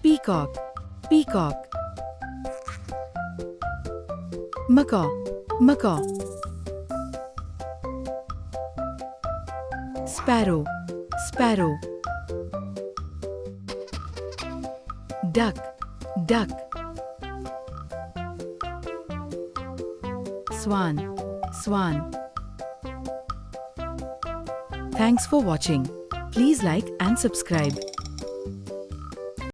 peacock, peacock. Macaw, macaw. Sparrow, sparrow. Duck, duck. Swan, swan. Thanks for watching. Please like and subscribe.